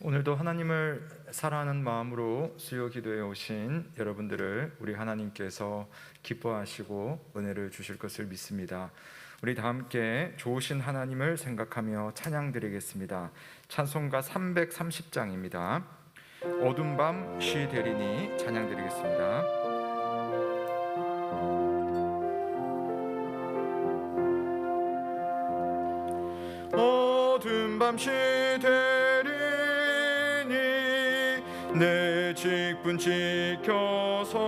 오늘도 하나님을 사랑하는 마음으로 수요 기도에 오신 여러분들을 우리 하나님께서 기뻐하시고 은혜를 주실 것을 믿습니다. 우리 다 함께 좋으신 하나님을 생각하며 찬양 드리겠습니다. 찬송가 330장입니다. 어둠 밤 쉬 되리니 찬양 드리겠습니다. 어둠 밤 쉬 되리니 내 직분 지켜서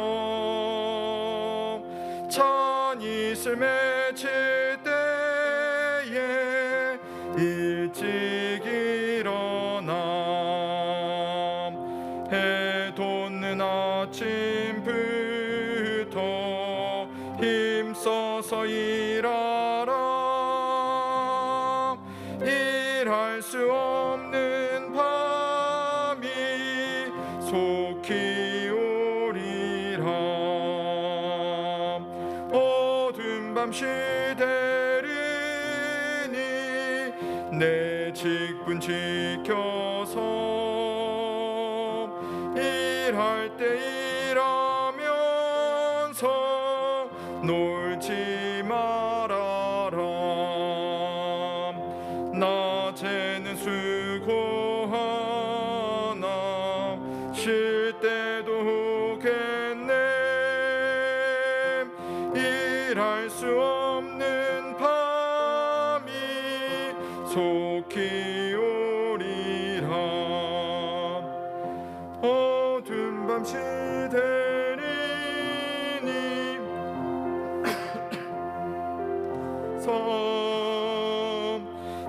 찬 이슬 맺힐 때에 일찍 일어나 해 돋는 아침부터 힘써서 일하라. 일할 수 없는 밤이 속히 오리라. 어두운 밤 쉬 되리니 내 직분 지켜서 일할 때 일하면서 놀지 말아라. 낮에는 수고하나 쉴 때도 오겠네. 일할 수 없는 밤이 속히 오리라. 어두운 밤 쉬 되리니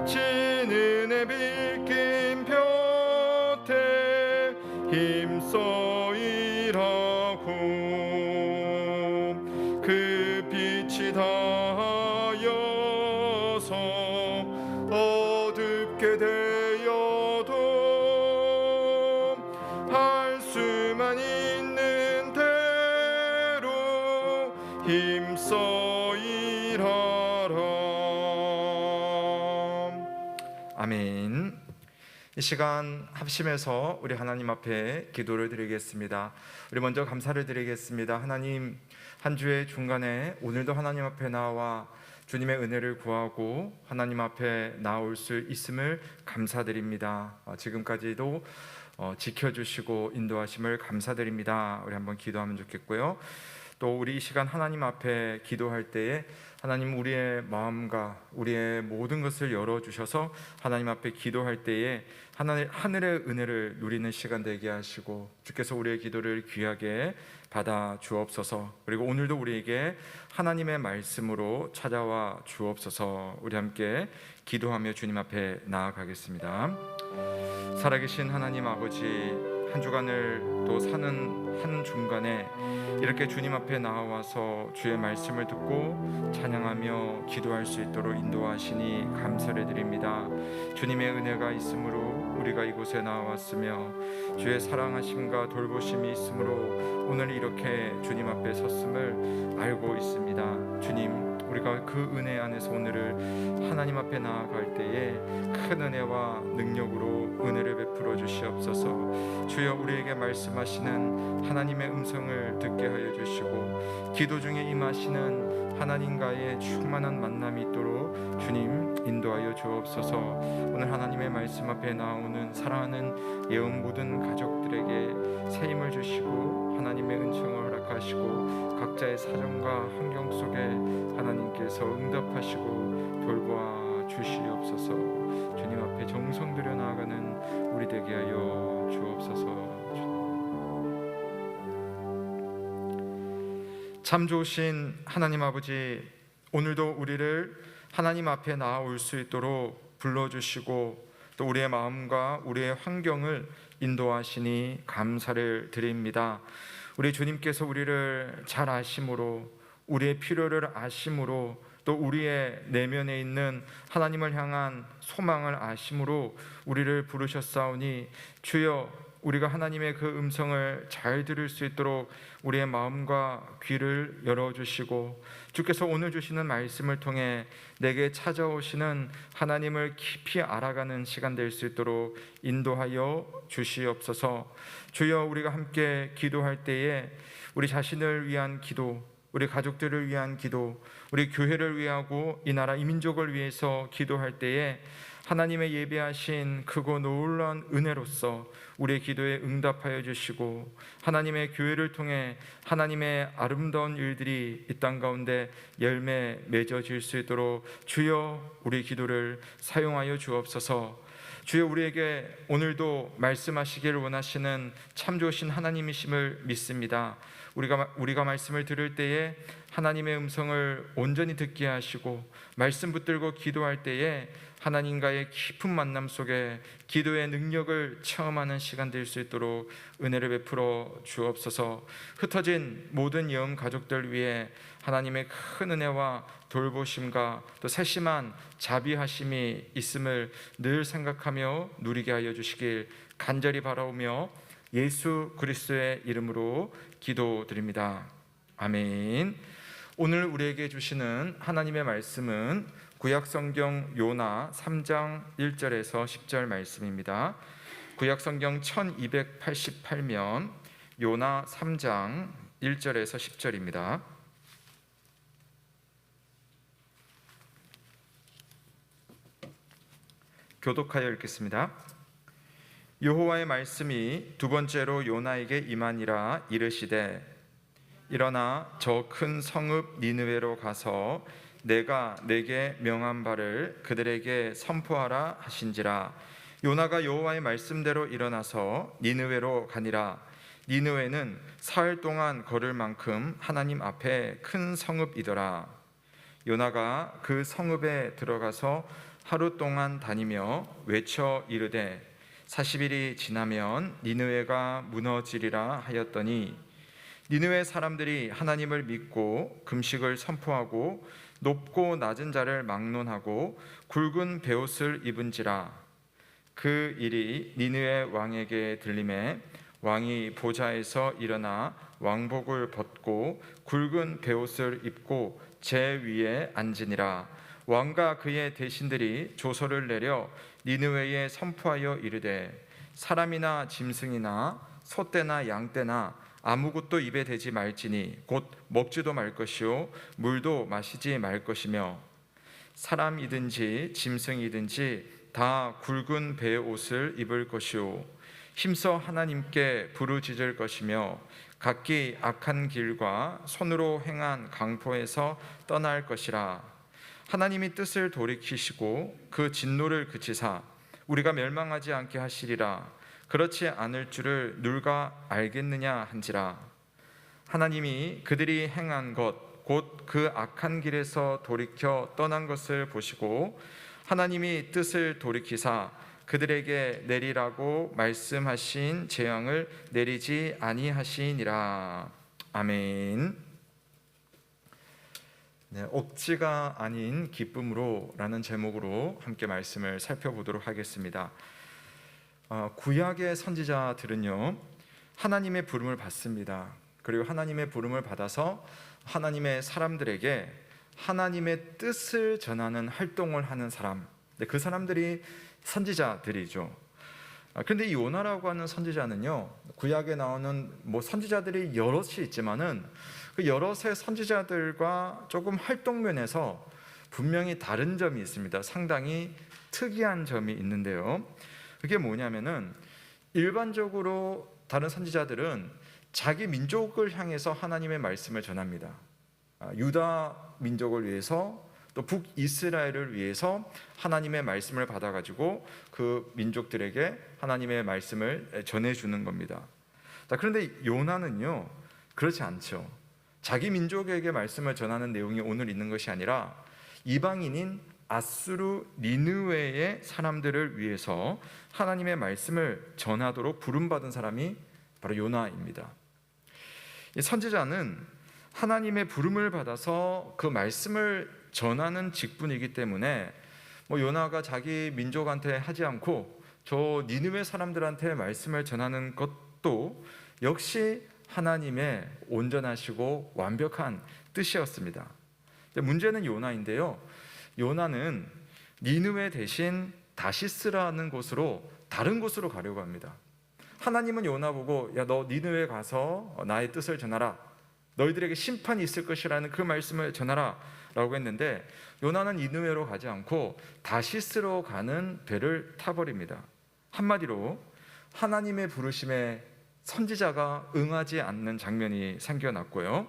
지는 해 빌긴 볕에 힘써 일하고 그 빛이 닿아여서 어둡게 되어도 할 수만 있는 대로 힘써 일하라. 아멘. 이 시간 합심해서 우리 하나님 앞에 기도를 드리겠습니다. 우리 먼저 감사를 드리겠습니다. 하나님, 한 주의 중간에 오늘도 하나님 앞에 나와 주님의 은혜를 구하고 하나님 앞에 나올 수 있음을 감사드립니다. 지금까지도 지켜주시고 인도하심을 감사드립니다. 우리 한번 기도하면 좋겠고요. 또 우리 이 시간 하나님 앞에 기도할 때에 하나님, 우리의 마음과 우리의 모든 것을 열어주셔서 하나님 앞에 기도할 때에 하늘의 은혜를 누리는 시간 되게 하시고 주께서 우리의 기도를 귀하게 받아 주옵소서. 그리고 오늘도 우리에게 하나님의 말씀으로 찾아와 주옵소서. 우리 함께 기도하며 주님 앞에 나아가겠습니다. 살아계신 하나님 아버지, 한 주간을 또 사는 한 중간에 이렇게 주님 앞에 나와서 주의 말씀을 듣고 찬양하며 기도할 수 있도록 인도하시니 감사를 드립니다. 주님의 은혜가 있으므로 우리가 이곳에 나왔으며 주의 사랑하심과 돌보심이 있으므로 오늘 이렇게 주님 앞에 섰음을 알고 있습니다. 주님, 우리가 그 은혜 안에서 오늘을 하나님 앞에 나아갈 때에 큰 은혜와 능력으로 은혜를 베풀어 주시옵소서. 주여, 우리에게 말씀하시는 하나님의 음성을 듣게 하여 주시고 기도 중에 임하시는 하나님과의 충만한 만남이 있도록 주님 인도하여 주옵소서. 오늘 하나님의 말씀 앞에 나오는 사랑하는 예언 모든 가족들에게 새 힘을 주시고 하나님의 은총을 허락하시고 각자의 사정과 환경 속에 하나님께서 응답하시고 돌보아 주시옵소서. 주님 앞에 정성 들여 나아가는 우리 되게 하여 주옵소서. 참 좋으신 하나님 아버지, 오늘도 우리를 하나님 앞에 나아올 수 있도록 불러주시고 또 우리의 마음과 우리의 환경을 인도하시니 감사를 드립니다. 우리 주님께서 우리를 잘 아심으로, 우리의 필요를 아심으로, 또 우리의 내면에 있는 하나님을 향한 소망을 아심으로 우리를 부르셨사오니 주여, 우리가 하나님의 그 음성을 잘 들을 수 있도록 우리의 마음과 귀를 열어주시고, 주께서 오늘 주시는 말씀을 통해 내게 찾아오시는 하나님을 깊이 알아가는 시간 될 수 있도록 인도하여 주시옵소서. 주여, 우리가 함께 기도할 때에 우리 자신을 위한 기도, 우리 가족들을 위한 기도, 우리 교회를 위하고 이 나라 이 민족을 위해서 기도할 때에 하나님의 예비하신 크고 놀라운 은혜로서 우리의 기도에 응답하여 주시고, 하나님의 교회를 통해 하나님의 아름다운 일들이 이 땅 가운데 열매 맺어질 수 있도록 주여 우리 기도를 사용하여 주옵소서. 주여, 우리에게 오늘도 말씀하시기를 원하시는 참 좋으신 하나님이심을 믿습니다. 우리가 말씀을 들을 때에 하나님의 음성을 온전히 듣게 하시고, 말씀 붙들고 기도할 때에 하나님과의 깊은 만남 속에 기도의 능력을 체험하는 시간 될 수 있도록 은혜를 베풀어 주옵소서. 흩어진 모든 영혼 가족들 위해 하나님의 큰 은혜와 돌보심과 또 세심한 자비하심이 있음을 늘 생각하며 누리게 하여 주시길 간절히 바라오며 예수 그리스도의 이름으로 기도드립니다. 아멘. 오늘 우리에게 주시는 하나님의 말씀은 구약성경 요나 3장 1절에서 10절 말씀입니다. 구약성경 1288면 요나 3장 1절에서 10절입니다. 교독하여 읽겠습니다. 여호와의 말씀이 두 번째로 요나에게 임하니라. 이르시되, 일어나 저 큰 성읍 니느웨로 가서 내가 내게 명한 바를 그들에게 선포하라 하신지라. 요나가 여호와의 말씀대로 일어나서 니느웨로 가니라. 니느웨는 사흘 동안 걸을 만큼 하나님 앞에 큰 성읍이더라. 요나가 그 성읍에 들어가서 하루 동안 다니며 외쳐 이르되, 40일이 지나면 니느웨가 무너지리라 하였더니, 니느웨 사람들이 하나님을 믿고 금식을 선포하고 높고 낮은 자를 막론하고 굵은 베옷을 입은지라. 그 일이 니느웨 왕에게 들림에 왕이 보좌에서 일어나 왕복을 벗고 굵은 베옷을 입고 제 위에 앉으니라. 왕과 그의 대신들이 조서를 내려 니느웨에 선포하여 이르되, 사람이나 짐승이나 소떼나 양떼나 아무것도 입에 대지 말지니 곧 먹지도 말 것이요 물도 마시지 말 것이며, 사람이든지 짐승이든지 다 굵은 배의 옷을 입을 것이요 힘써 하나님께 부르짖을 것이며, 각기 악한 길과 손으로 행한 강포에서 떠날 것이라. 하나님이 뜻을 돌이키시고 그 진노를 그치사 우리가 멸망하지 않게 하시리라. 그렇지 않을 줄을 누가 알겠느냐 한지라. 하나님이 그들이 행한 것 곧 그 악한 길에서 돌이켜 떠난 것을 보시고 하나님이 뜻을 돌이키사 그들에게 내리라고 말씀하신 재앙을 내리지 아니하시니라. 아멘. 네, 억지가 아닌 기쁨으로 라는 제목으로 함께 말씀을 살펴보도록 하겠습니다. 구약의 선지자들은요, 하나님의 부름을 받습니다. 그리고 하나님의 부름을 받아서 하나님의 사람들에게 하나님의 뜻을 전하는 활동을 하는 사람, 그 사람들이 선지자들이죠. 그런데 이 요나라고 하는 선지자는요, 구약에 나오는 선지자들이 여럿이 있지만은 그 여럿의 선지자들과 조금 활동 면에서 분명히 다른 점이 있습니다. 상당히 특이한 점이 있는데요, 그게 뭐냐면은 일반적으로 다른 선지자들은 자기 민족을 향해서 하나님의 말씀을 전합니다. 유다 민족을 위해서 또 북이스라엘을 위해서 하나님의 말씀을 받아가지고 그 민족들에게 하나님의 말씀을 전해주는 겁니다. 그런데 요나는요, 그렇지 않죠. 자기 민족에게 말씀을 전하는 내용이 오늘 있는 것이 아니라 이방인인 아수르 니느웨의 사람들을 위해서 하나님의 말씀을 전하도록 부름받은 사람이 바로 요나입니다. 이 선지자는 하나님의 부름을 받아서 그 말씀을 전하는 직분이기 때문에 요나가 자기 민족한테 하지 않고 저 니느웨 사람들한테 말씀을 전하는 것도 역시 하나님의 온전하시고 완벽한 뜻이었습니다. 문제는 요나인데요. 요나는 니느웨 대신 다시스라는 곳으로, 다른 곳으로 가려고 합니다. 하나님은 요나 보고 야, 너 니느웨 가서 나의 뜻을 전하라, 너희들에게 심판이 있을 것이라는 그 말씀을 전하라 라고 했는데, 요나는 니느웨로 가지 않고 다시스로 가는 배를 타버립니다. 한마디로 하나님의 부르심에 선지자가 응하지 않는 장면이 생겨났고요,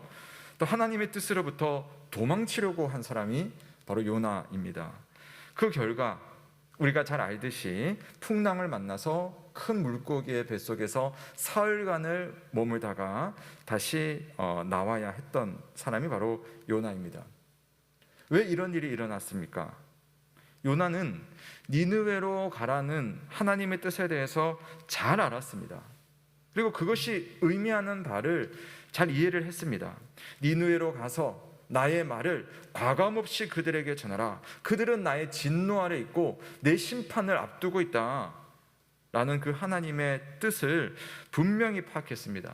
또 하나님의 뜻으로부터 도망치려고 한 사람이 바로 요나입니다. 그 결과 우리가 잘 알듯이 풍랑을 만나서 큰 물고기의 뱃속에서 사흘간을 머물다가 다시 나와야 했던 사람이 바로 요나입니다. 왜 이런 일이 일어났습니까? 요나는 니느웨로 가라는 하나님의 뜻에 대해서 잘 알았습니다. 그리고 그것이 의미하는 바를 잘 이해를 했습니다. 니느웨로 가서 나의 말을 과감없이 그들에게 전하라. 그들은 나의 진노 아래 있고 내 심판을 앞두고 있다 라는 그 하나님의 뜻을 분명히 파악했습니다.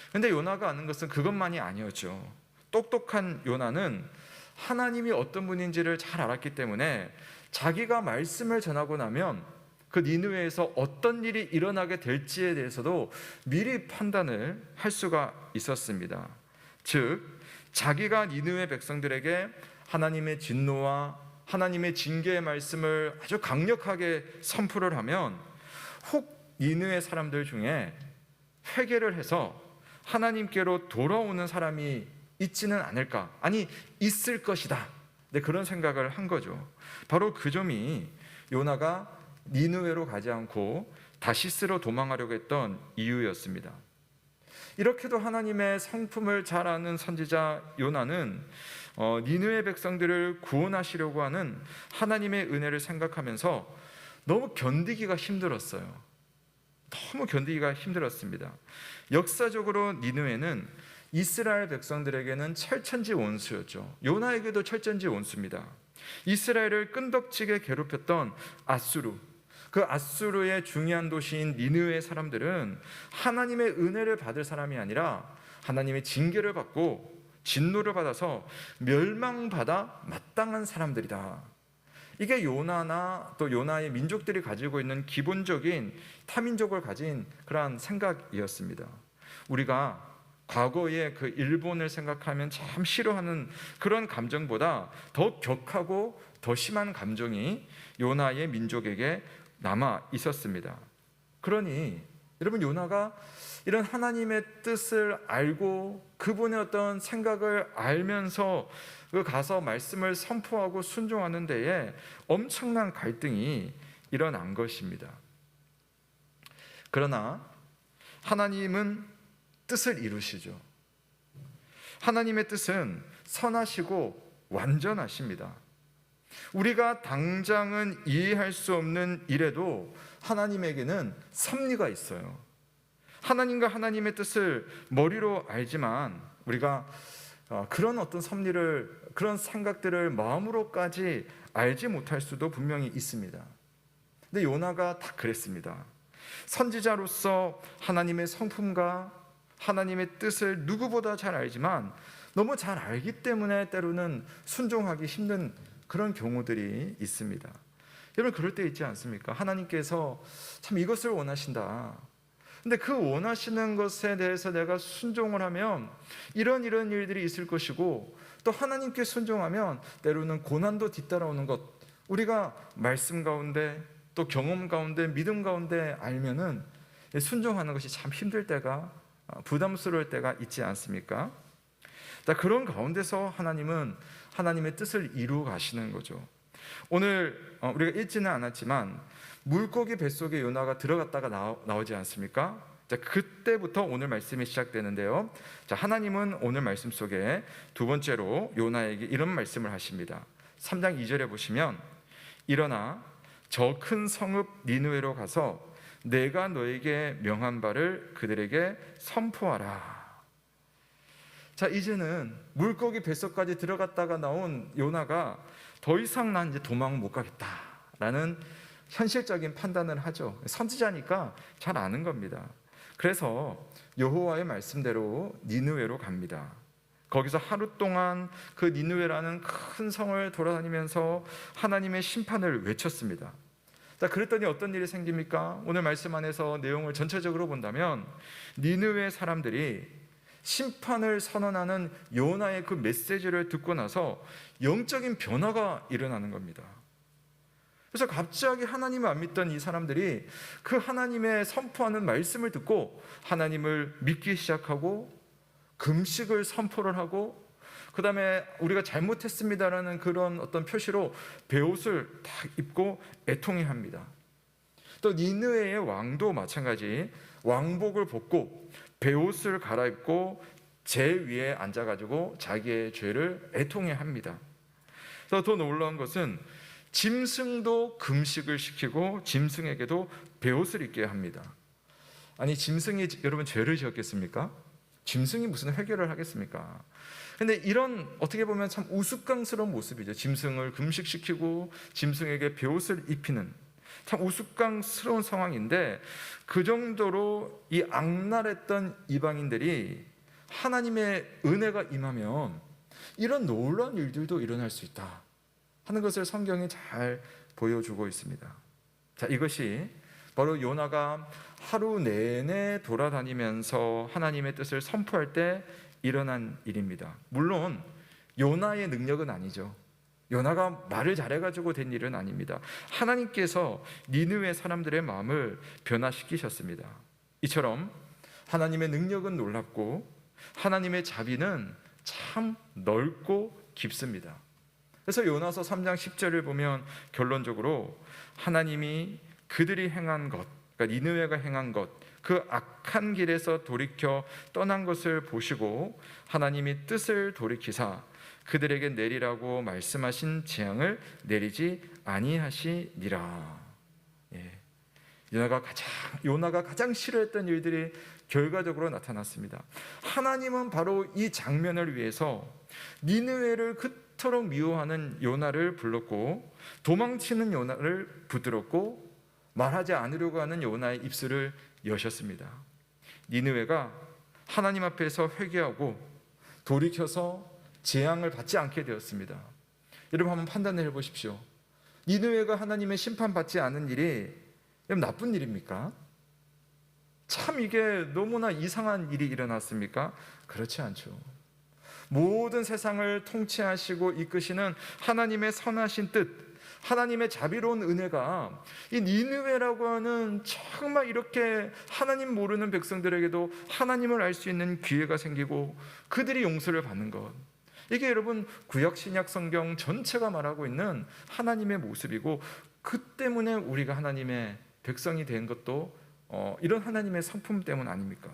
그런데 요나가 아는 것은 그것만이 아니었죠. 똑똑한 요나는 하나님이 어떤 분인지를 잘 알았기 때문에 자기가 말씀을 전하고 나면 그 니느웨에서 어떤 일이 일어나게 될지에 대해서도 미리 판단을 할 수가 있었습니다. 즉 자기가 니느웨 백성들에게 하나님의 진노와 하나님의 징계의 말씀을 아주 강력하게 선포를 하면 혹 니느웨 사람들 중에 회개를 해서 하나님께로 돌아오는 사람이 있지는 않을까, 아니 있을 것이다, 네, 그런 생각을 한 거죠. 바로 그 점이 요나가 니느웨로 가지 않고 다시스로 도망하려고 했던 이유였습니다. 이렇게도 하나님의 성품을 잘 아는 선지자 요나는 니느웨 백성들을 구원하시려고 하는 하나님의 은혜를 생각하면서 너무 견디기가 힘들었어요. 너무 견디기가 힘들었습니다. 역사적으로 니느웨는 이스라엘 백성들에게는 철천지 원수였죠. 요나에게도 철천지 원수입니다. 이스라엘을 끈덕지게 괴롭혔던 아수르, 그 아수르의 중요한 도시인 니느웨 사람들은 하나님의 은혜를 받을 사람이 아니라 하나님의 징계를 받고 진노를 받아서 멸망받아 마땅한 사람들이다. 이게 요나나 또 요나의 민족들이 가지고 있는 기본적인 타민족을 가진 그러한 생각이었습니다. 우리가 과거의 그 일본을 생각하면 참 싫어하는 그런 감정보다 더 격하고 더 심한 감정이 요나의 민족에게 남아 있었습니다. 그러니 여러분, 요나가 이런 하나님의 뜻을 알고 그분의 어떤 생각을 알면서 가서 말씀을 선포하고 순종하는 데에 엄청난 갈등이 일어난 것입니다. 그러나 하나님은 뜻을 이루시죠. 하나님의 뜻은 선하시고 완전하십니다. 우리가 당장은 이해할 수 없는 일에도 하나님에게는 섭리가 있어요. 하나님과 하나님의 뜻을 머리로 알지만 우리가 그런 어떤 섭리를, 그런 생각들을 마음으로까지 알지 못할 수도 분명히 있습니다. 근데 요나가 다 그랬습니다. 선지자로서 하나님의 성품과 하나님의 뜻을 누구보다 잘 알지만 너무 잘 알기 때문에 때로는 순종하기 힘든 그런 경우들이 있습니다. 여러분, 그럴 때 있지 않습니까? 하나님께서 참 이것을 원하신다. 근데 그 원하시는 것에 대해서 내가 순종을 하면 이런 일들이 있을 것이고, 또 하나님께 순종하면 때로는 고난도 뒤따라오는 것, 우리가 말씀 가운데 또 경험 가운데 믿음 가운데 알면은 순종하는 것이 참 힘들 때가, 부담스러울 때가 있지 않습니까? 그런 가운데서 하나님은 하나님의 뜻을 이루어 가시는 거죠. 오늘 우리가 읽지는 않았지만 물고기 뱃속에 요나가 들어갔다가 나오지 않습니까? 그때부터 오늘 말씀이 시작되는데요. 하나님은 오늘 말씀 속에 두 번째로 요나에게 이런 말씀을 하십니다. 3장 2절에 보시면, 일어나 저 큰 성읍 니느웨로 가서 내가 너에게 명한 바를 그들에게 선포하라. 이제는 물고기 뱃속까지 들어갔다가 나온 요나가 더 이상 난 이제 도망 못 가겠다라는 현실적인 판단을 하죠. 선지자니까 잘 아는 겁니다. 그래서 여호와의 말씀대로 니느웨로 갑니다. 거기서 하루 동안 그 니느웨라는 큰 성을 돌아다니면서 하나님의 심판을 외쳤습니다. 자, 그랬더니 어떤 일이 생깁니까? 오늘 말씀 안에서 내용을 전체적으로 본다면 니느웨 사람들이 심판을 선언하는 요나의 그 메시지를 듣고 나서 영적인 변화가 일어나는 겁니다. 그래서 갑자기 하나님을 안 믿던 이 사람들이 그 하나님의 선포하는 말씀을 듣고 하나님을 믿기 시작하고 금식을 선포를 하고, 그 다음에 우리가 잘못했습니다라는 그런 어떤 표시로 베옷을 딱 입고 애통해합니다. 또 니느웨의 왕도 마찬가지, 왕복을 벗고 베옷을 갈아입고 제 위에 앉아가지고 자기의 죄를 애통해합니다. 그래서 더 놀라운 것은 짐승도 금식을 시키고 짐승에게도 베옷을 입게 합니다. 아니, 짐승이 여러분 죄를 지었겠습니까? 짐승이 무슨 회개를 하겠습니까? 근데 이런 어떻게 보면 참 우스꽝스러운 모습이죠. 짐승을 금식시키고 짐승에게 베옷을 입히는 참 우스꽝스러운 상황인데, 그 정도로 이 악랄했던 이방인들이 하나님의 은혜가 임하면 이런 놀라운 일들도 일어날 수 있다 하는 것을 성경이 잘 보여주고 있습니다. 자, 이것이 바로 요나가 하루 내내 돌아다니면서 하나님의 뜻을 선포할 때 일어난 일입니다. 물론 요나의 능력은 아니죠. 요나가 말을 잘해가지고 된 일은 아닙니다. 하나님께서 니느웨 사람들의 마음을 변화시키셨습니다. 이처럼 하나님의 능력은 놀랍고 하나님의 자비는 참 넓고 깊습니다. 그래서 요나서 3장 10절을 보면 결론적으로 하나님이 그들이 행한 것, 그러니까 니느웨가 행한 것, 그 악한 길에서 돌이켜 떠난 것을 보시고 하나님이 뜻을 돌이키사 그들에게 내리라고 말씀하신 재앙을 내리지 아니하시니라. 요나가 가장 싫어했던 일들이 결과적으로 나타났습니다. 하나님은 바로 이 장면을 위해서 니느웨를 그토록 미워하는 요나를 불렀고, 도망치는 요나를 붙들었고, 말하지 않으려고 하는 요나의 입술을 여셨습니다. 니느웨가 하나님 앞에서 회개하고 돌이켜서 재앙을 받지 않게 되었습니다. 여러분 한번 판단을 해보십시오. 니느웨가 하나님의 심판받지 않은 일이 나쁜 일입니까? 참 이게 너무나 이상한 일이 일어났습니까? 그렇지 않죠. 모든 세상을 통치하시고 이끄시는 하나님의 선하신 뜻, 하나님의 자비로운 은혜가 이 니느웨라고 하는 정말 이렇게 하나님 모르는 백성들에게도 하나님을 알 수 있는 기회가 생기고 그들이 용서를 받는 것, 이게 여러분 구약 신약 성경 전체가 말하고 있는 하나님의 모습이고, 그 때문에 우리가 하나님의 백성이 된 것도 이런 하나님의 성품 때문 아닙니까?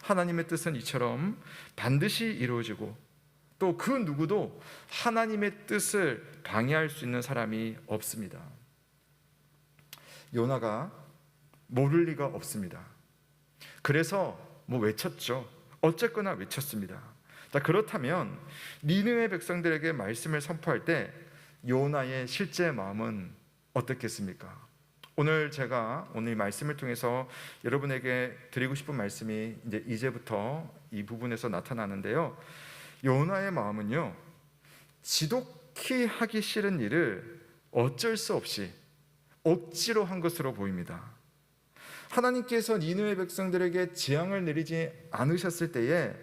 하나님의 뜻은 이처럼 반드시 이루어지고, 또 그 누구도 하나님의 뜻을 방해할 수 있는 사람이 없습니다. 요나가 모를 리가 없습니다. 그래서 외쳤죠. 어쨌거나 외쳤습니다. 자, 그렇다면 니느웨 백성들에게 말씀을 선포할 때 요나의 실제 마음은 어떻겠습니까? 제가 오늘 말씀을 통해서 여러분에게 드리고 싶은 말씀이 이제부터 이 부분에서 나타나는데요. 요나의 마음은요, 지독히 하기 싫은 일을 어쩔 수 없이 억지로 한 것으로 보입니다. 하나님께서 니느웨 백성들에게 재앙을 내리지 않으셨을 때에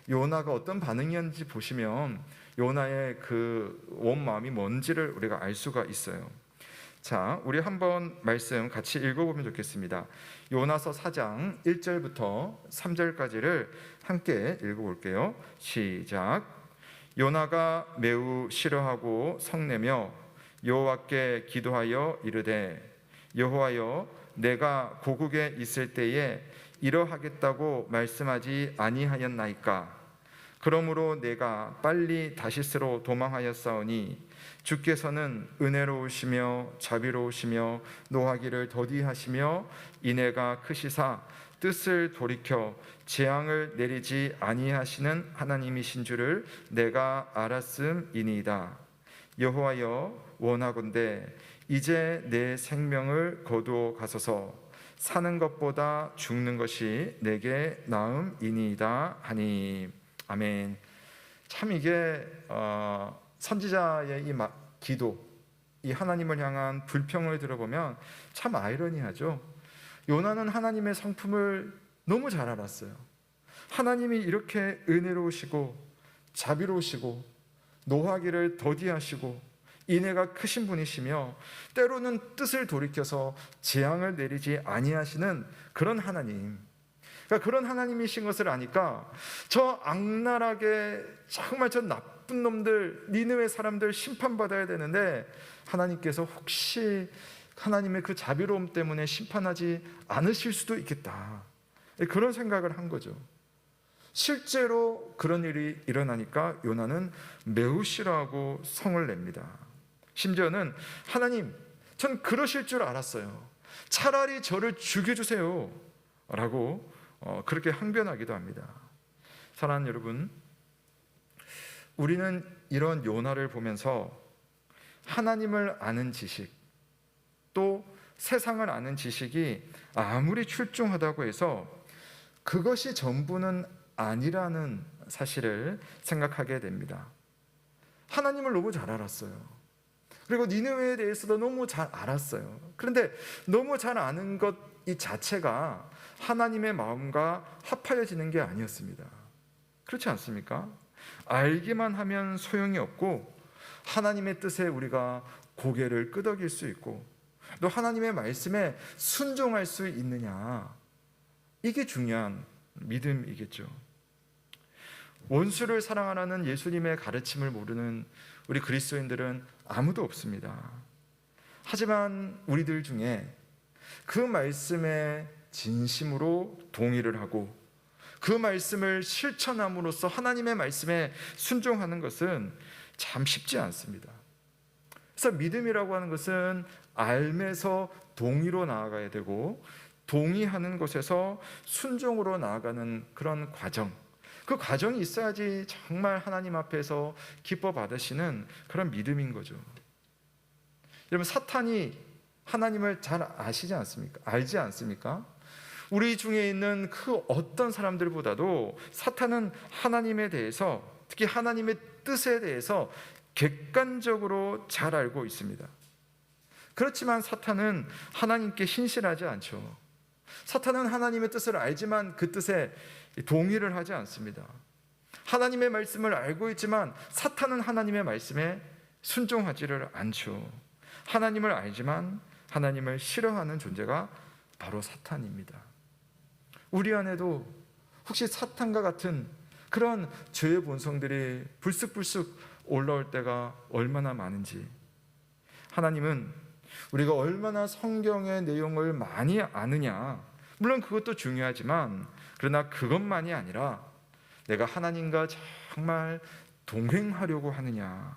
요나가 어떤 반응이었는지 보시면 요나의 그 원마음이 뭔지를 우리가 알 수가 있어요. 자, 우리 한번 말씀 같이 읽어보면 좋겠습니다. 요나서 4장 1절부터 3절까지를 함께 읽어볼게요. 시작. 요나가 매우 싫어하고 성내며 여호와께 기도하여 이르되, 여호와여, 내가 고국에 있을 때에 이러하겠다고 말씀하지 아니하였나이까? 그러므로 내가 빨리 다시스로 도망하였사오니 주께서는 은혜로우시며 자비로우시며 노하기를 더디하시며 인애가 크시사 뜻을 돌이켜 재앙을 내리지 아니하시는 하나님이신 줄을 내가 알았음이니이다. 여호와여, 원하건대 이제 내 생명을 거두어 가소서. 사는 것보다 죽는 것이 내게 나음이니이다 하니. 아멘. 참 이게 선지자의 이 기도, 이 하나님을 향한 불평을 들어보면 참 아이러니하죠. 요나는 하나님의 성품을 너무 잘 알았어요. 하나님이 이렇게 은혜로우시고 자비로우시고 노하기를 더디하시고 인애가 크신 분이시며 때로는 뜻을 돌이켜서 재앙을 내리지 아니하시는 그런 하나님, 그러니까 그런 하나님이신 것을 아니까 저 악랄하게 정말 저 나쁜 놈들, 니느웨 사람들 심판받아야 되는데 하나님께서 혹시 하나님의 그 자비로움 때문에 심판하지 않으실 수도 있겠다, 그런 생각을 한 거죠. 실제로 그런 일이 일어나니까 요나는 매우 싫어하고 성을 냅니다. 심지어는 하나님, 전 그러실 줄 알았어요. 차라리 저를 죽여주세요 라고 그렇게 항변하기도 합니다. 사랑하는 여러분, 우리는 이런 요나를 보면서 하나님을 아는 지식, 또 세상을 아는 지식이 아무리 출중하다고 해서 그것이 전부는 아니라는 사실을 생각하게 됩니다. 하나님을 너무 잘 알았어요. 그리고 니느웨에 대해서도 너무 잘 알았어요. 그런데 너무 잘 아는 것 이 자체가 하나님의 마음과 합하여지는 게 아니었습니다. 그렇지 않습니까? 알기만 하면 소용이 없고 하나님의 뜻에 우리가 고개를 끄덕일 수 있고 또 하나님의 말씀에 순종할 수 있느냐, 이게 중요한 믿음이겠죠. 원수를 사랑하라는 예수님의 가르침을 모르는 우리 그리스도인들은 아무도 없습니다. 하지만 우리들 중에 그 말씀에 진심으로 동의를 하고 그 말씀을 실천함으로써 하나님의 말씀에 순종하는 것은 참 쉽지 않습니다. 그래서 믿음이라고 하는 것은 알면서 동의로 나아가야 되고 동의하는 것에서 순종으로 나아가는 그런 과정, 그 과정이 있어야지 정말 하나님 앞에서 기뻐 받으시는 그런 믿음인 거죠. 여러분, 사탄이 하나님을 잘 아시지 않습니까? 알지 않습니까? 우리 중에 있는 그 어떤 사람들보다도 사탄은 하나님에 대해서, 특히 하나님의 뜻에 대해서 객관적으로 잘 알고 있습니다. 그렇지만 사탄은 하나님께 신실하지 않죠. 사탄은 하나님의 뜻을 알지만 그 뜻에 동의를 하지 않습니다. 하나님의 말씀을 알고 있지만 사탄은 하나님의 말씀에 순종하지를 않죠. 하나님을 알지만 하나님을 싫어하는 존재가 바로 사탄입니다. 우리 안에도 혹시 사탄과 같은 그런 죄의 본성들이 불쑥불쑥 올라올 때가 얼마나 많은지, 하나님은 우리가 얼마나 성경의 내용을 많이 아느냐, 물론 그것도 중요하지만 그러나 그것만이 아니라 내가 하나님과 정말 동행하려고 하느냐,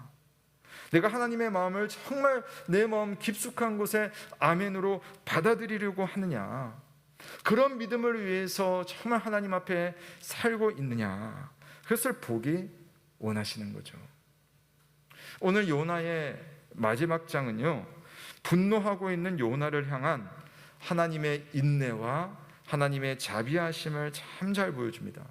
내가 하나님의 마음을 정말 내 마음 깊숙한 곳에 아멘으로 받아들이려고 하느냐, 그런 믿음을 위해서 정말 하나님 앞에 살고 있느냐, 그것을 보기 원하시는 거죠. 오늘 요나의 마지막 장은요, 분노하고 있는 요나를 향한 하나님의 인내와 하나님의 자비하심을 참 잘 보여줍니다.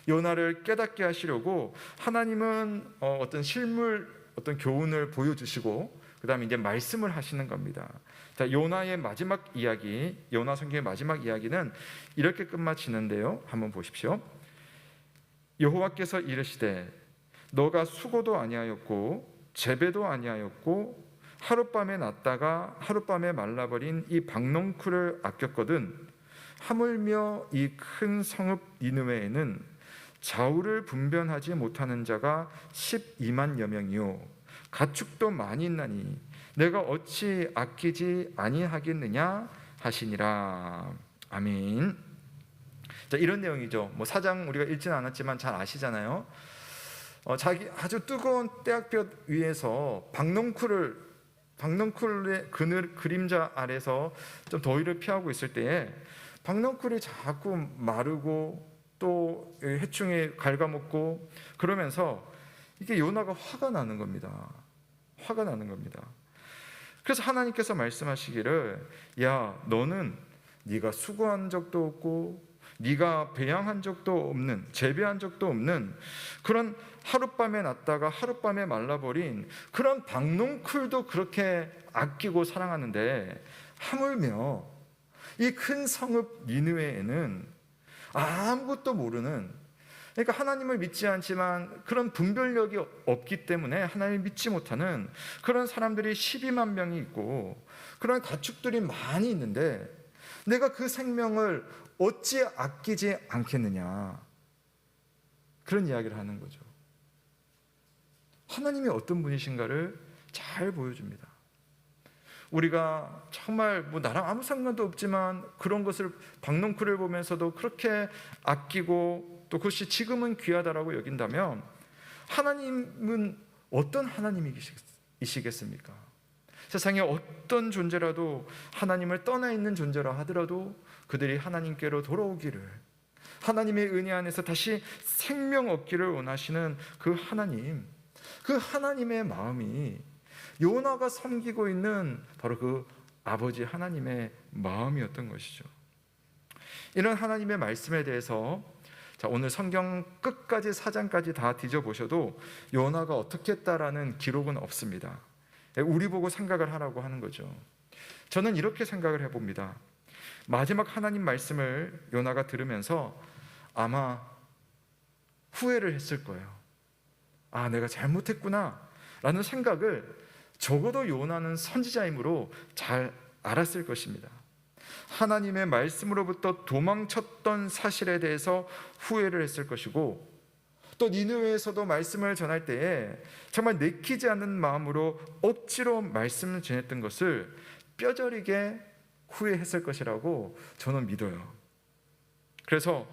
요나를 깨닫게 하시려고 하나님은 어떤 실물, 어떤 교훈을 보여주시고 그 다음에 이제 말씀을 하시는 겁니다. 자, 요나의 마지막 이야기, 요나 성경의 마지막 이야기는 이렇게 끝마치는데요, 한번 보십시오. 여호와께서 이르시되 너가 수고도 아니하였고 재배도 아니하였고 하룻밤에 났다가 하룻밤에 말라버린 이 박농쿨을 아꼈거든 하물며 이 큰 성읍 니느웨에는 좌우를 분변하지 못하는 자가 12만여 명이요 가축도 많이 있나니 내가 어찌 아끼지 아니하겠느냐 하시니라. 아멘. 자, 이런 내용이죠. 뭐 사장 우리가 읽지는 않았지만 잘 아시잖아요. 자기 아주 뜨거운 떼약볕 위에서 박농쿨의 그늘 그림자 아래서 좀 더위를 피하고 있을 때에 박농쿨이 자꾸 마르고 또 해충이 갉아먹고 그러면서 이게 요나가 화가 나는 겁니다. 화가 나는 겁니다. 그래서 하나님께서 말씀하시기를, 야, 너는 네가 수고한 적도 없고 네가 배양한 적도 없는, 재배한 적도 없는 그런 하룻밤에 났다가 하룻밤에 말라버린 그런 박농쿨도 그렇게 아끼고 사랑하는데, 하물며 이 큰 성읍 니느웨에는 아무것도 모르는, 그러니까 하나님을 믿지 않지만 그런 분별력이 없기 때문에 하나님을 믿지 못하는 그런 사람들이 12만 명이 있고 그런 가축들이 많이 있는데, 내가 그 생명을 어찌 아끼지 않겠느냐, 그런 이야기를 하는 거죠. 하나님이 어떤 분이신가를 잘 보여줍니다. 우리가 정말 나랑 아무 상관도 없지만 그런 것을, 박농쿨을 보면서도 그렇게 아끼고 또 그것이 지금은 귀하다라고 여긴다면, 하나님은 어떤 하나님이시겠습니까? 세상에 어떤 존재라도 하나님을 떠나 있는 존재라 하더라도 그들이 하나님께로 돌아오기를, 하나님의 은혜 안에서 다시 생명 얻기를 원하시는 그 하나님, 그 하나님의 마음이 요나가 섬기고 있는 바로 그 아버지 하나님의 마음이었던 것이죠. 이런 하나님의 말씀에 대해서 오늘 성경 끝까지 4장까지 다 뒤져보셔도 요나가 어떻게 했다라는 기록은 없습니다. 우리 보고 생각을 하라고 하는 거죠. 저는 이렇게 생각을 해봅니다. 마지막 하나님 말씀을 요나가 들으면서 아마 후회를 했을 거예요. 아, 내가 잘못했구나 라는 생각을 적어도 요나는 선지자이므로 잘 알았을 것입니다. 하나님의 말씀으로부터 도망쳤던 사실에 대해서 후회를 했을 것이고, 또 니느웨에서도 말씀을 전할 때에 정말 내키지 않는 마음으로 억지로 말씀을 전했던 것을 뼈저리게 후회했을 것이라고 저는 믿어요. 그래서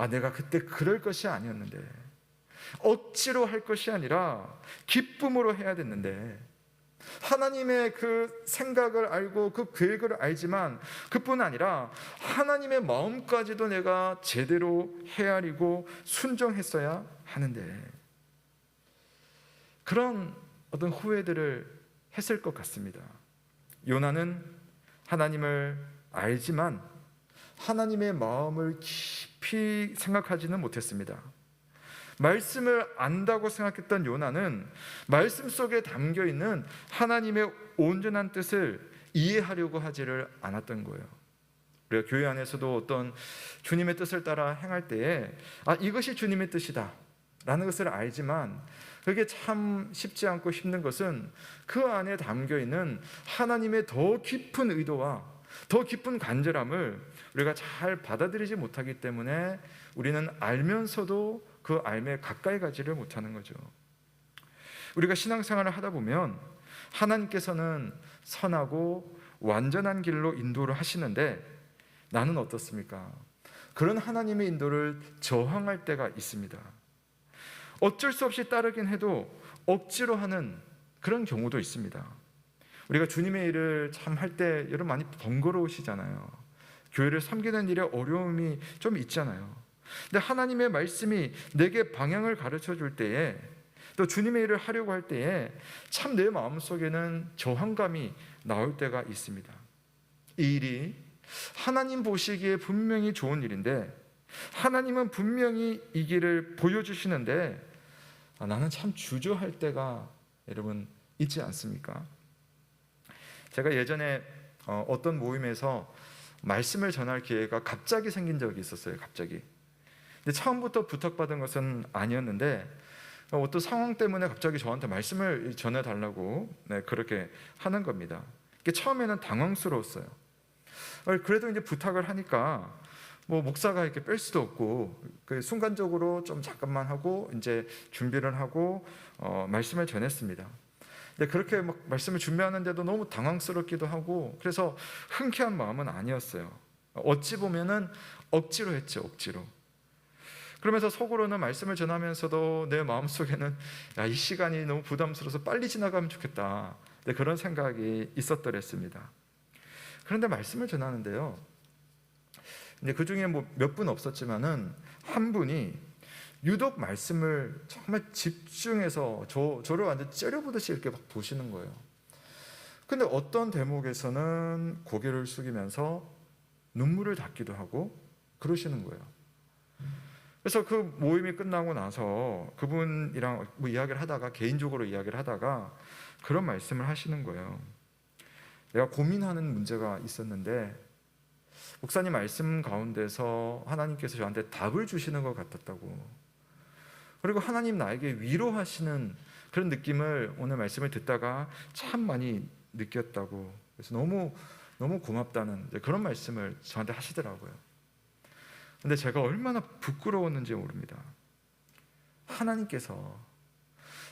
내가 그때 그럴 것이 아니었는데, 억지로 할 것이 아니라 기쁨으로 해야 됐는데, 하나님의 그 생각을 알고 그 계획을 알지만 그뿐 아니라 하나님의 마음까지도 내가 제대로 헤아리고 순종했어야 하는데, 그런 어떤 후회들을 했을 것 같습니다. 요나는 하나님을 알지만 하나님의 마음을 깊이 생각하지는 못했습니다. 말씀을 안다고 생각했던 요나는 말씀 속에 담겨있는 하나님의 온전한 뜻을 이해하려고 하지를 않았던 거예요. 우리가 교회 안에서도 어떤 주님의 뜻을 따라 행할 때에 이것이 주님의 뜻이다 라는 것을 알지만, 그게 참 쉽지 않고 힘든 것은 그 안에 담겨있는 하나님의 더 깊은 의도와 더 깊은 간절함을 우리가 잘 받아들이지 못하기 때문에 우리는 알면서도 그 알매 가까이 가지를 못하는 거죠. 우리가 신앙생활을 하다 보면 하나님께서는 선하고 완전한 길로 인도를 하시는데, 나는 어떻습니까? 그런 하나님의 인도를 저항할 때가 있습니다. 어쩔 수 없이 따르긴 해도 억지로 하는 그런 경우도 있습니다. 우리가 주님의 일을 참 할 때 여러분 많이 번거로우시잖아요. 교회를 섬기는 일에 어려움이 좀 있잖아요. 근데 하나님의 말씀이 내게 방향을 가르쳐 줄 때에, 또 주님의 일을 하려고 할 때에 참 내 마음속에는 저항감이 나올 때가 있습니다. 이 일이 하나님 보시기에 분명히 좋은 일인데, 하나님은 분명히 이 길을 보여주시는데 나는 참 주저할 때가 여러분 있지 않습니까? 제가 예전에 어떤 모임에서 말씀을 전할 기회가 갑자기 생긴 적이 있었어요. 갑자기. 근데 처음부터 부탁받은 것은 아니었는데 어떤 상황 때문에 갑자기 저한테 말씀을 전해달라고 그렇게 하는 겁니다. 처음에는 당황스러웠어요. 그래도 이제 부탁을 하니까 목사가 이렇게 뺄 수도 없고, 순간적으로 좀 잠깐만 하고 이제 준비를 하고 말씀을 전했습니다. 근데 그렇게 말씀을 준비하는데도 너무 당황스럽기도 하고, 그래서 흔쾌한 마음은 아니었어요. 어찌 보면은 억지로 했죠, 억지로. 그러면서 속으로는 말씀을 전하면서도 내 마음속에는 이 시간이 너무 부담스러워서 빨리 지나가면 좋겠다, 그런 생각이 있었더랬습니다. 그런데 말씀을 전하는데요, 근데 그 중에 몇 분 없었지만은 한 분이 유독 말씀을 정말 집중해서 저를 완전 째려보듯이 이렇게 막 보시는 거예요. 근데 어떤 대목에서는 고개를 숙이면서 눈물을 닦기도 하고 그러시는 거예요. 그래서 그 모임이 끝나고 나서 그분이랑 뭐 이야기를 하다가, 개인적으로 이야기를 하다가 그런 말씀을 하시는 거예요. 내가 고민하는 문제가 있었는데 목사님 말씀 가운데서 하나님께서 저한테 답을 주시는 것 같았다고, 그리고 하나님 나에게 위로하시는 그런 느낌을 오늘 말씀을 듣다가 참 많이 느꼈다고, 그래서 너무 고맙다는 그런 말씀을 저한테 하시더라고요. 근데 제가 얼마나 부끄러웠는지 모릅니다. 하나님께서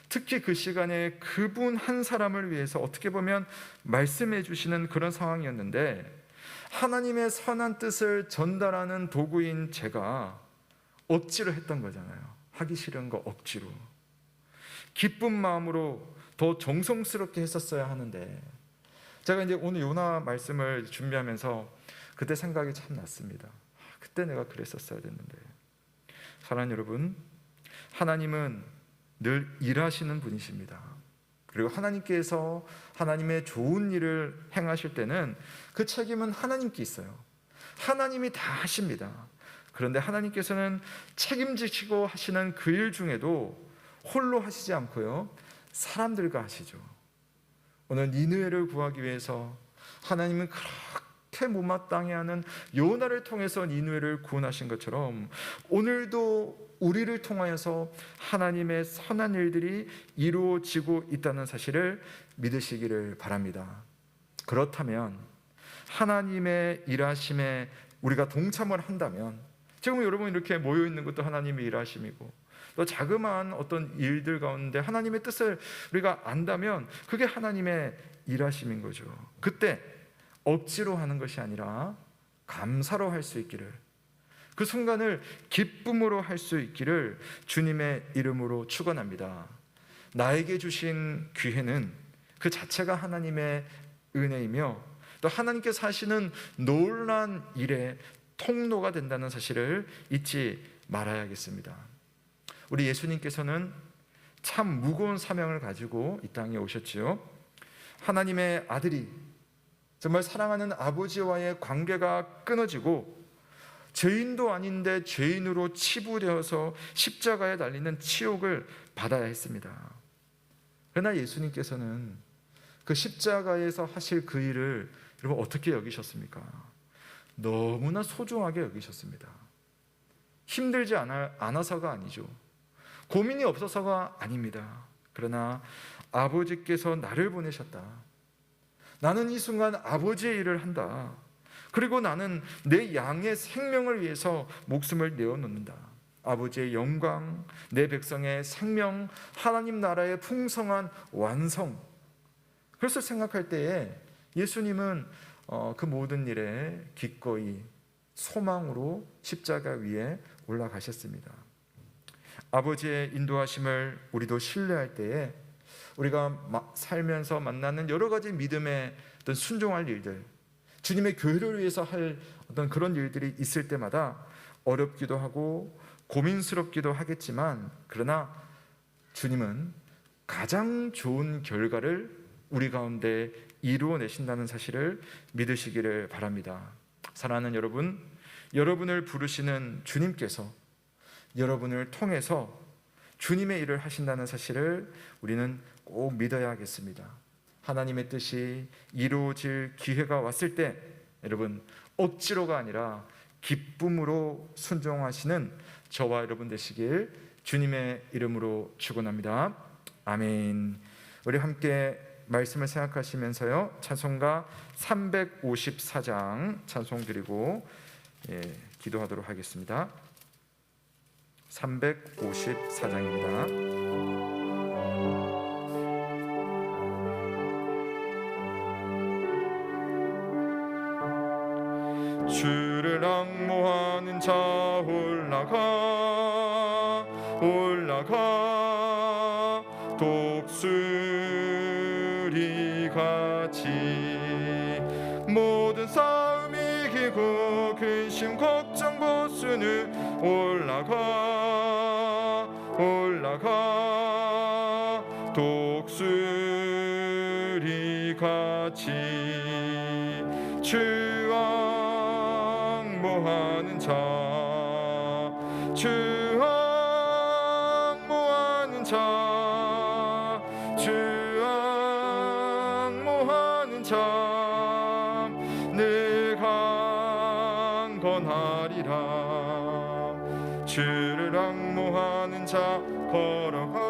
특히 그 시간에 그분 한 사람을 위해서 어떻게 보면 말씀해 주시는 그런 상황이었는데, 하나님의 선한 뜻을 전달하는 도구인 제가 억지로 했던 거잖아요. 하기 싫은 거 억지로, 기쁜 마음으로 더 정성스럽게 했었어야 하는데, 제가 이제 오늘 요나 말씀을 준비하면서 그때 생각이 참 났습니다. 그때 내가 그랬었어야 됐는데. 사랑하는 여러분, 하나님은 늘 일하시는 분이십니다. 그리고 하나님께서 하나님의 좋은 일을 행하실 때는 그 책임은 하나님께 있어요. 하나님이 다 하십니다. 그런데 하나님께서는 책임지시고 하시는 그 일 중에도 홀로 하시지 않고요, 사람들과 하시죠. 오늘 니느웨를 구하기 위해서 하나님은 그렇게 못마땅해 하는 요나를 통해서 니느웨를 구원하신 것처럼 오늘도 우리를 통하여서 하나님의 선한 일들이 이루어지고 있다는 사실을 믿으시기를 바랍니다. 그렇다면 하나님의 일하심에 우리가 동참을 한다면, 지금 여러분 이렇게 모여 있는 것도 하나님의 일하심이고, 또 자그마한 어떤 일들 가운데 하나님의 뜻을 우리가 안다면 그게 하나님의 일하심인 거죠. 그때 억지로 하는 것이 아니라 감사로 할 수 있기를, 그 순간을 기쁨으로 할 수 있기를 주님의 이름으로 축원합니다. 나에게 주신 기회는 그 자체가 하나님의 은혜이며 또 하나님께서 하시는 놀라운 일의 통로가 된다는 사실을 잊지 말아야겠습니다. 우리 예수님께서는 참 무거운 사명을 가지고 이 땅에 오셨지요. 하나님의 아들이 정말 사랑하는 아버지와의 관계가 끊어지고 죄인도 아닌데 죄인으로 치부되어서 십자가에 달리는 치욕을 받아야 했습니다. 그러나 예수님께서는 그 십자가에서 하실 그 일을 여러분 어떻게 여기셨습니까? 너무나 소중하게 여기셨습니다. 힘들지 않아서가 아니죠. 고민이 없어서가 아닙니다. 그러나 아버지께서 나를 보내셨다. 나는 이 순간 아버지의 일을 한다. 그리고 나는 내 양의 생명을 위해서 목숨을 내어놓는다. 아버지의 영광, 내 백성의 생명, 하나님 나라의 풍성한 완성. 그래서 생각할 때에 예수님은 그 모든 일에 기꺼이 소망으로 십자가 위에 올라가셨습니다. 아버지의 인도하심을 우리도 신뢰할 때에 우리가 살면서 만나는 여러 가지 믿음의 어떤 순종할 일들, 주님의 교회를 위해서 할 어떤 그런 일들이 있을 때마다 어렵기도 하고 고민스럽기도 하겠지만, 그러나 주님은 가장 좋은 결과를 우리 가운데 이루어내신다는 사실을 믿으시기를 바랍니다. 사랑하는 여러분, 여러분을 부르시는 주님께서 여러분을 통해서 주님의 일을 하신다는 사실을 우리는 꼭 믿어야 하겠습니다. 하나님의 뜻이 이루어질 기회가 왔을 때 여러분 억지로가 아니라 기쁨으로 순종하시는 저와 여러분 되시길 주님의 이름으로 축원합니다. 아멘. 우리 함께 말씀을 생각하시면서요, 찬송가 354장 찬송 드리고 기도하도록 하겠습니다. 354장입니다. 주를 앙모하는 자 올라가 독수리 같이 모든 싸움 이기고 근심 걱정 보수는 올라가 독수리 같이 주 앙모하는 자, 주 앙모하는 자, 주 앙모하는 자, 늘 강건하리라. 주를 앙모하는 자 걸어가.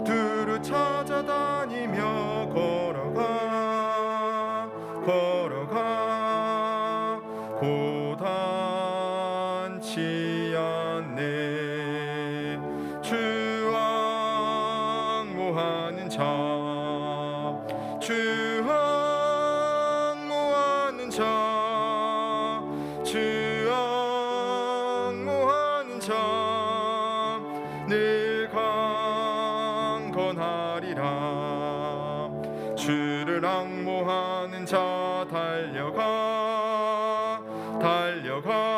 두루 찾아다니며 걸어가 걸어가 고단치 않네. 주 앙모하는 자, 주 앙모하는 자, 주 앙모하는 자 늘 강건하리라. 주를 앙모하는 자 달려가 달려가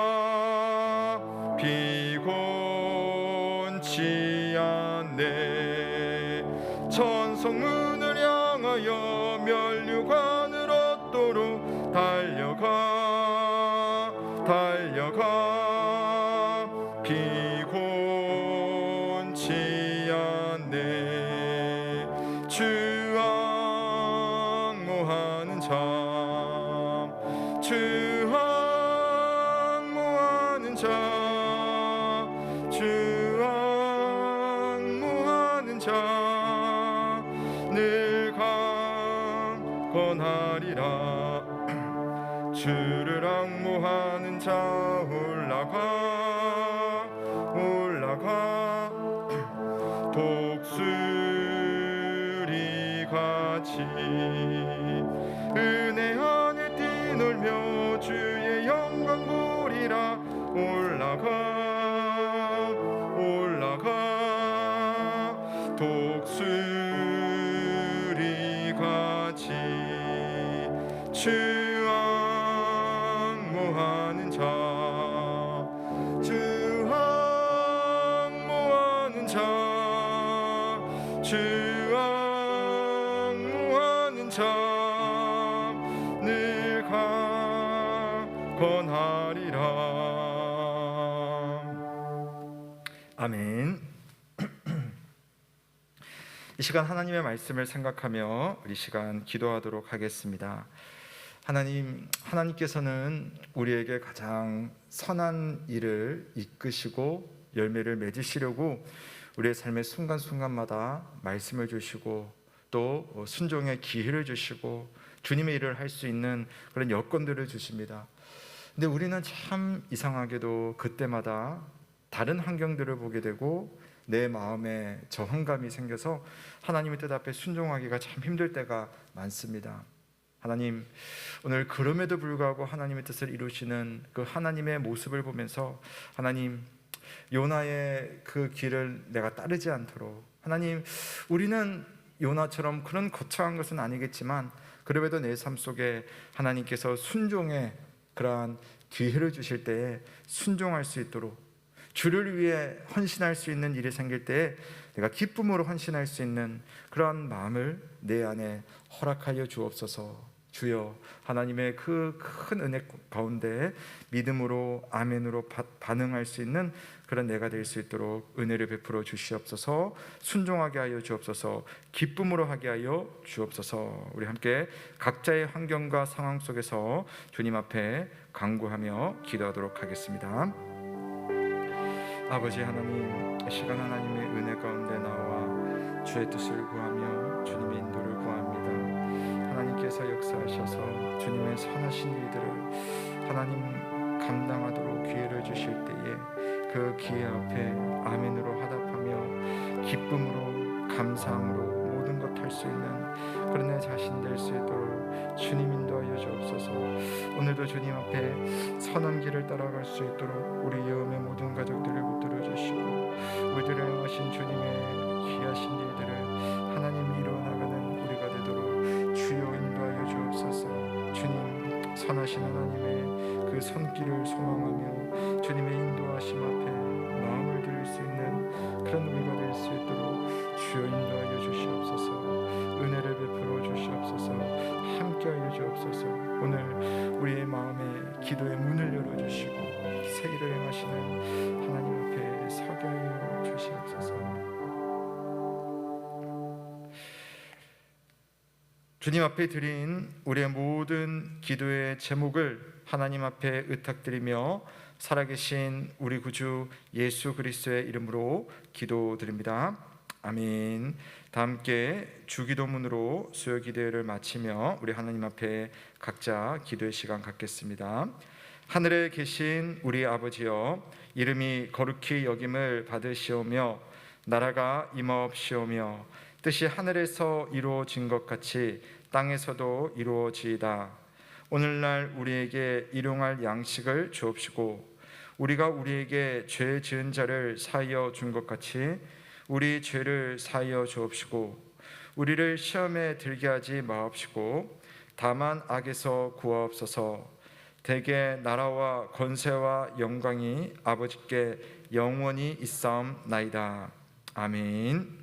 피곤치 않네. 천성문을 향하여 면류관을 얻도록 달려가 달려가 피곤치 않네. 주 앙모하는 자, 주 앙모하는 자, 주 앙모하는 자 늘 강건하리라. 주를 앙모하는 자 올라가 올라가 독수리 같이 은혜 안에 뛰놀며 주의 영광 보리라. 올라가 올라가 독수리 같이 주 앙모하는 자, 주 앙모하는 자, 주 앙모하는 자 늘 강건하리라. 아멘. 이 시간 하나님의 말씀을 생각하며 우리 시간 기도하도록 하겠습니다. 하나님께서는 우리에게 가장 선한 일을 이끄시고 열매를 맺으시려고 우리의 삶의 순간순간마다 말씀을 주시고 또 순종의 기회를 주시고 주님의 일을 할 수 있는 그런 여건들을 주십니다. 근데 우리는 참 이상하게도 그때마다 다른 환경들을 보게 되고 내 마음에 저항감이 생겨서 하나님의 뜻 앞에 순종하기가 참 힘들 때가 많습니다. 하나님, 오늘 그럼에도 불구하고 하나님의 뜻을 이루시는 그 하나님의 모습을 보면서 하나님, 요나의 그 길을 내가 따르지 않도록, 하나님, 우리는 요나처럼 그런 거창한 것은 아니겠지만 그럼에도 내 삶 속에 하나님께서 순종의 그러한 기회를 주실 때에 순종할 수 있도록, 주를 위해 헌신할 수 있는 일이 생길 때에 내가 기쁨으로 헌신할 수 있는 그러한 마음을 내 안에 허락하여 주옵소서. 주여, 하나님의 그 큰 은혜 가운데 믿음으로 아멘으로 반응할 수 있는 그런 내가 될 수 있도록 은혜를 베풀어 주시옵소서. 순종하게 하여 주옵소서. 기쁨으로 하게 하여 주옵소서. 우리 함께 각자의 환경과 상황 속에서 주님 앞에 간구하며 기도하도록 하겠습니다. 아버지 하나님, 이 시간 하나님의 은혜 가운데 나와 주의 뜻을 구하며 주님의 인도를 구합니다. 하나님께서 역사하셔서 주님의 선하신 일들을 하나님 감당하도록 기회를 주실 때에 그 기회 앞에 아멘으로 화답하며 기쁨으로 감사함으로 모든 것 할 수 있는 그런 내 자신 될 수 있도록 주님 인도하여 주옵소서. 오늘도 주님 앞에 선한 길을 따라갈 수 있도록 우리 예언의 모든 가족들을 붙들어 주시고 우리들의 행하신 주님의 귀하신 일들을 하나님이 이루어나가는 우리가 되도록 주여 인도하여 주옵소서. 주님, 선하신 하나님의 그 손길을 소망하며 주님의 인도하심 앞에 마음을 드릴 수 있는 그런 우리가 될 수 있도록 주여 인도하여 주시옵소서. 은혜를 베풀어 주시옵소서. 함께하여 주옵소서. 오늘 우리의 마음에 기도의 문을 열어주시고 새 일을 행하시는 하나님 앞에 서게 하여 주시옵소서. 주님 앞에 드린 우리의 모든 기도의 제목을 하나님 앞에 의탁드리며 살아계신 우리 구주 예수 그리스도의 이름으로 기도드립니다. 아멘. 다 함께 주기도문으로 수요 기도회를 마치며 우리 하나님 앞에 각자 기도의 시간 갖겠습니다. 하늘에 계신 우리 아버지여, 이름이 거룩히 여김을 받으시오며 나라가 임하옵시오며 뜻이 하늘에서 이루어진 것 같이 땅에서도 이루어지이다. 오늘날 우리에게 일용할 양식을 주옵시고 우리가 우리에게 죄 지은 자를 사하여 준 것 같이 우리 죄를 사하여 주옵시고 우리를 시험에 들게 하지 마옵시고 다만 악에서 구하옵소서. 대개 나라와 권세와 영광이 아버지께 영원히 있사옵나이다. 아멘.